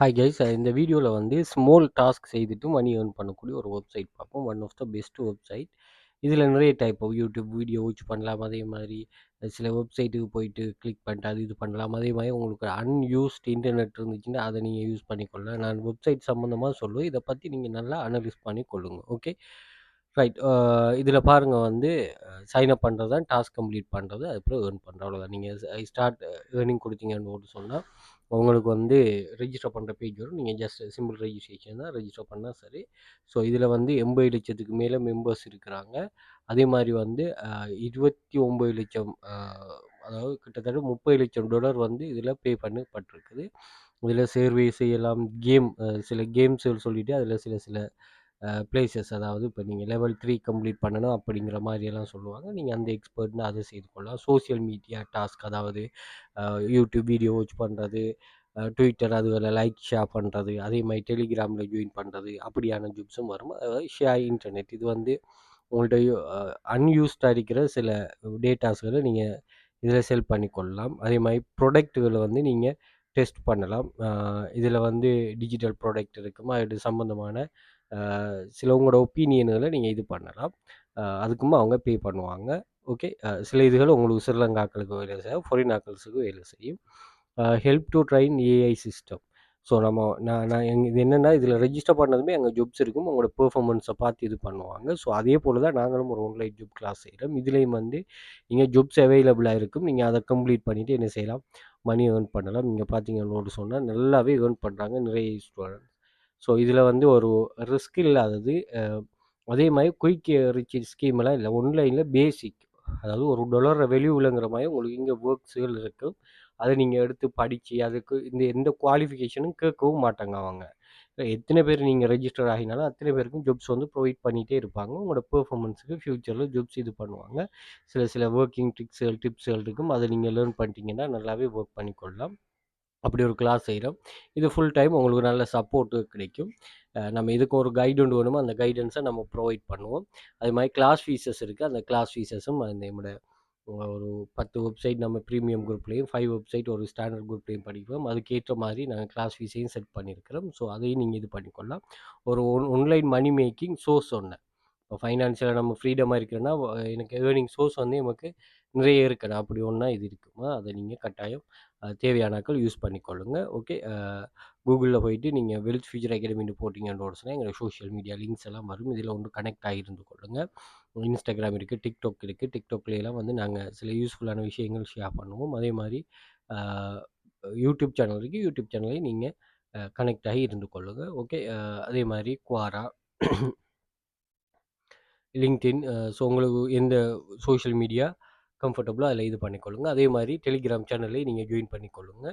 Hi guys, இந்த வீடியோவில் வந்து ஸ்மால் டாஸ்க் செய்துட்டு மணி ஏர்ன் பண்ணக்கூடிய ஒரு வெப்சைட் பார்ப்போம். One of the best website. இதில் நிறைய type of YouTube video watch பண்ணலாம். அதே மாதிரி சில வெப்சைட்டுக்கு போயிட்டு கிளிக் பண்ணிட்டு அது இது பண்ணலாம். அதே மாதிரி உங்களுக்கு அன்யூஸ்ட் இன்டர்நெட் இருந்துச்சுன்னா அதை நீங்கள் யூஸ் பண்ணிக்கொள்ளலாம். நான் வெப்சைட் சம்மந்தமாக சொல்லுவேன். இதை பற்றி நீங்கள் நல்லா அனலைஸ் பண்ணி கொள்ளுங்க. Okay, right. இதில் பாருங்கள் வந்து சைன் அப் பண்ணுறது தான் டாஸ்க் கம்ப்ளீட் பண்ணுறது, அதுக்கப்புறம் ஏர்ன் பண்ணுறது, அவ்வளோதான். நீங்கள் ஸ்டார்ட் ஏர்னிங் கொடுத்தீங்கன்னு சொன்னால் உங்களுக்கு வந்து ரெஜிஸ்டர் பண்ணுற பேஜ் வரும். நீங்கள் ஜஸ்ட் சிம்பிள் ரெஜிஸ்ட்ரேஷன் தான் ரெஜிஸ்டர் பண்ணால் சரி. ஸோ இதில் வந்து 80 லட்சத்துக்கு மேலே மெம்பர்ஸ் இருக்கிறாங்க. அதே மாதிரி வந்து 29 லட்சம், அதாவது கிட்டத்தட்ட 30 லட்சம் டாலர் வந்து இதில் பே பண்ணப்பட்டிருக்குது. இதில் சேர்வே செய்யலாம். கேம், சில கேம்ஸ் சொல்லிவிட்டு அதில் சில சில பிளேசஸ், அதாவது இப்போ நீங்கள் லெவல் 3 கம்ப்ளீட் பண்ணணும் அப்படிங்கிற மாதிரியெல்லாம் சொல்லுவாங்க. நீங்கள் அந்த எக்ஸ்பர்ட்னு அதை செய்து கொள்ளலாம். சோசியல் மீடியா டாஸ்க், அதாவது யூடியூப் வீடியோ வாட்ச் பண்ணுறது, ட்விட்டர் அதுவில் லைக் ஷேர் பண்ணுறது, அதே மாதிரி டெலிகிராமில் ஜாயின் பண்ணுறது, அப்படியான ஜாப்ஸும் வரும். அதாவது ஷேர் இன்டர்நெட், இது வந்து உங்கள்கிட்ட அன்யூஸ்டாக இருக்கிற சில டேட்டாஸ்களை நீங்கள் இதில் செல் பண்ணிக்கொள்ளலாம். அதே மாதிரி ப்ராடக்ட்டுகளை வந்து நீங்கள் டெஸ்ட் பண்ணலாம். இதில் வந்து டிஜிட்டல் ப்ராடக்ட் இருக்கும், அது சம்மந்தமான சில உங்களோட ஒப்பீனியன்களை நீங்கள் இது பண்ணலாம். அதுக்குமே அவங்க பே பண்ணுவாங்க. ஓகே, சில இதுகள் உங்களுக்கு ஸ்ரீலங்காக்களுக்கு வேலை செய்யும், ஃபாரின் ஆக்கல்ஸுக்கு வேலை செய்யும். Help to drain AI system. So நான் இது என்னென்னா, இதில் ரெஜிஸ்டர் பண்ணதுமே அங்கே ஜாப்ஸ் இருக்கும். உங்களோட பெர்ஃபார்மன்ஸை பார்த்து இது பண்ணுவாங்க. ஸோ அதே போல் தான் நாங்களும் ஒரு ஆன்லைன் ஜாப் கிளாஸ் செய்கிறோம். இதுலேயும் வந்து நீங்கள் ஜாப்ஸ் அவைலபிளாக இருக்கும். நீங்கள் அதை கம்ப்ளீட் பண்ணிவிட்டு என்ன செய்யலாம், மணி ஏர்ன் பண்ணலாம். நீங்கள் பார்த்தீங்கன்னு சொன்னால் நல்லாவே ஏர்ன் பண்ணுறாங்க நிறைய ஸ்டூடெண்ட். ஸோ இதில் வந்து ஒரு ரிஸ்க் இல்லாதது. அதே மாதிரி குயிக் ரிச் ஸ்கீமெல்லாம் இல்லை. ஆன்லைனில் பேசிக், அதாவது $1 வெளியூலங்கிற மாதிரி உங்களுக்கு இங்கே ஒர்க்ஸுகள் இருக்கும். அதை நீங்கள் எடுத்து படித்து அதுக்கு எந்த குவாலிஃபிகேஷனும் கேட்கவும் மாட்டாங்க அவங்க. எத்தனை பேர் நீங்கள் ரெஜிஸ்டர் ஆகினாலும் அத்தனை பேருக்கும் ஜாப்ஸ் வந்து ப்ரொவைட் பண்ணிகிட்டே இருப்பாங்க. உங்களோட பெர்ஃபார்மன்ஸுக்கு ஃப்யூச்சரில் ஜாப்ஸ் இது பண்ணுவாங்க. சில சில ஒர்க்கிங் டிப்ஸ்கள் இருக்கும். அதை நீங்கள் லேர்ன் பண்ணிட்டீங்கன்னா நல்லாவே ஒர்க் பண்ணிக்கொள்ளலாம். அப்படி ஒரு கிளாஸ் செய்கிறோம். இது ஃபுல் டைம் உங்களுக்கு நல்ல சப்போர்ட்டு கிடைக்கும். நம்ம இதுக்கு ஒரு கைடன்ஸ் வேணுமோ அந்த கைடன்ஸை நம்ம ப்ரொவைட் பண்ணுவோம். அது மாதிரி கிளாஸ் ஃபீஸஸ் இருக்குது. அந்த கிளாஸ் ஃபீஸஸும் நம்மளோட ஒரு 10 வெப்சைட் நம்ம ப்ரீமியம் குரூப்லேயும் 5 வெப்சைட் ஒரு ஸ்டாண்டர்ட் குரூப்லேயும் படிப்போம். அதுக்கேற்ற மாதிரி நாங்கள் கிளாஸ் ஃபீஸையும் செட் பண்ணியிருக்கிறோம். ஸோ அதையும் நீங்கள் இது பண்ணிக்கொள்ளலாம். ஒரு ஆன்லைன் மணி மேக்கிங் சோர்ஸ் சொன்னேன். இப்போ ஃபைனான்ஷியலாக நம்ம ஃப்ரீடமாக இருக்கிறோன்னா எனக்கு ஏர்னிங் சோர்ஸ் வந்து நமக்கு நிறைய இருக்கணும். அப்படி ஒன்றா இது இருக்குமா, அதை நீங்கள் கட்டாயம் தேவையானாக்கள் யூஸ் பண்ணிக்கொள்ளுங்க. ஓகே, கூகுளில் போயிட்டு நீங்கள் வெல்த் ஃபியூச்சர் அகாடமின்னு போட்டிங்கன்னு சொன்னால் எங்களோட சோஷியல் மீடியா லிங்க்ஸ் எல்லாம் வரும். இதில் ஒன்று கனெக்ட் ஆகியிருந்து கொள்ளுங்கள். இன்ஸ்டாகிராம் இருக்குது, டிக்டாக் இருக்குது. டிக்டாக்லாம் வந்து நாங்கள் சில யூஸ்ஃபுல்லான விஷயங்கள் ஷேர் பண்ணுவோம். அதே மாதிரி யூடியூப் சேனல் இருக்குது. யூடியூப் சேனலையும் நீங்கள் கனெக்ட் ஆகி இருந்து கொள்ளுங்கள். ஓகே, அதே மாதிரி குவாரா, லிங்க்டின், ஸோ உங்களுக்கு எந்த சோஷியல் மீடியா கம்ஃபர்டபுளோ அதில் இது பண்ணிக்கொள்ளுங்க. அதே மாதிரி டெலிகிராம் சேனல்லையும் நீங்கள் ஜாயின் பண்ணிக்கொள்ளுங்க.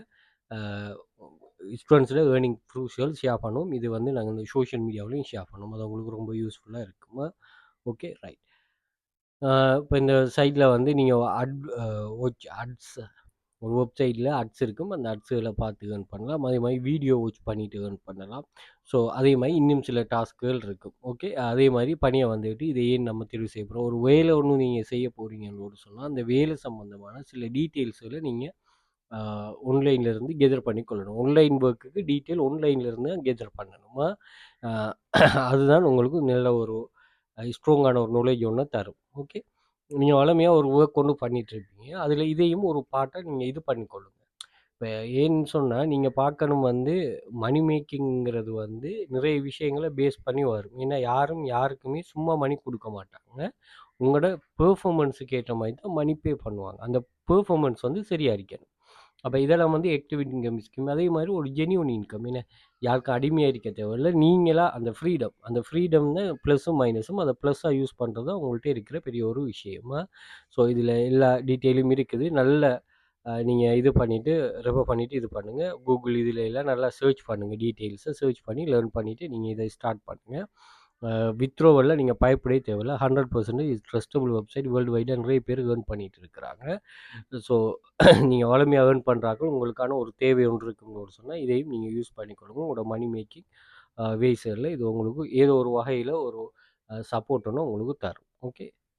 ஸ்டூடெண்ட்ஸில் ஏர்னிங் க்ரூஷியல் ஷேர் பண்ணுவோம். இது வந்து நாங்கள் இந்த சோஷியல் மீடியாவிலையும் ஷேர் பண்ணுவோம். அது உங்களுக்கு ரொம்ப யூஸ்ஃபுல்லாக இருக்குமா. Okay, right. இப்போ இந்த சைட்டில் வந்து நீங்கள் அட்ஸ், ஒரு வெப்சைட்டில் அட்ஸ் இருக்கும். அந்த அட்ஸுகளை பார்த்து ஏர்ன் பண்ணலாம். அதே மாதிரி வீடியோ வாட்ச் பண்ணிவிட்டு ஏர்ன் பண்ணலாம். ஸோ அதே மாதிரி இன்னும் சில டாஸ்க்குகள் இருக்கும். ஓகே, அதே மாதிரி பணியை வந்துட்டு இதை ஏன் நம்ம தெரிவு செய்ய போகிறோம், ஒரு வேலை ஒன்று நீங்கள் செய்ய போகிறீங்கன்னு சொன்னால் அந்த வேலை சம்மந்தமான சில டீட்டெயில்ஸுகளை நீங்கள் ஆன்லைன்லேருந்து கெதர் பண்ணி கொள்ளணும். ஆன்லைன் ஒர்க்குக்கு டீட்டெயில் ஆன்லைன்லேருந்து கெதர் பண்ணணுமா. அதுதான் உங்களுக்கு நல்ல ஒரு ஸ்ட்ராங்கான ஒரு நாலேஜ் ஒன்று தரும். ஓகே, நீங்கள் வளமையாக ஒரு ஒர்க் ஒன்று பண்ணிகிட்ருப்பீங்க. அதில் இதையும் ஒரு பார்ட்டை நீங்கள் இது பண்ணிக்கொள்ளுங்க. இப்போ ஏன்னு சொன்னால் நீங்கள் பார்க்கணும் வந்து மணி மேக்கிங்கிறது வந்து நிறைய விஷயங்களை பேஸ் பண்ணி வரும். ஏன்னா யாரும் யாருக்குமே சும்மா மணி கொடுக்க மாட்டாங்க. உங்களோட பெர்ஃபார்மன்ஸுக்கு ஏற்ற மாதிரி தான் மணி பே பண்ணுவாங்க. அந்த பெர்ஃபார்மன்ஸ் வந்து சரியாக இருக்கணும். அப்போ இதெல்லாம் வந்து ஆக்டிவ் இன்கம் ஸ்கீம். அதே மாதிரி ஒரு ஜென்யூன் இன்கம். ஏன்னா யாருக்கும் அடிமையாக இருக்க தேவையில்லை. நீங்களாக அந்த ஃப்ரீடம் தான் ப்ளஸும் மைனஸும். அதை ப்ளஸ்ஸாக யூஸ் பண்ணுறது தான் உங்கள்கிட்ட இருக்கிற பெரிய ஒரு விஷயமா. ஸோ இதில் எல்லா டீட்டெயிலும் இருக்குது. நல்ல நீங்கள் இது பண்ணிவிட்டு ரெஃபர் பண்ணிவிட்டு இது பண்ணுங்கள். கூகுள் இதில் எல்லாம் நல்லா சர்ச் பண்ணுங்கள். டீட்டெயில்ஸை சர்ச் பண்ணி லேர்ன் பண்ணிவிட்டு நீங்கள் இதை ஸ்டார்ட் பண்ணுங்கள். வித்ரோவலில் நீங்கள் பயப்படவே தேவையில்லை. 100% ட்ரஸ்டபுள் வெப்சைட். வேர்ல்டு வைடாக நிறைய பேர் ஏர்ன் பண்ணிகிட்டு இருக்கிறாங்க. ஸோ நீங்கள் வளமையாக ஏர்ன் பண்ணுறாங்க, உங்களுக்கான ஒரு தேவை ஒன்று இருக்குன்னு சொன்னால் இதையும் நீங்கள் யூஸ் பண்ணிக்கொள்ளுங்க. உங்களோட மணி மேக்கிங் வேஸில் இது உங்களுக்கு ஏதோ ஒரு வகையில் ஒரு சப்போர்ட் ஒன்று உங்களுக்கு தரும். ஓகே.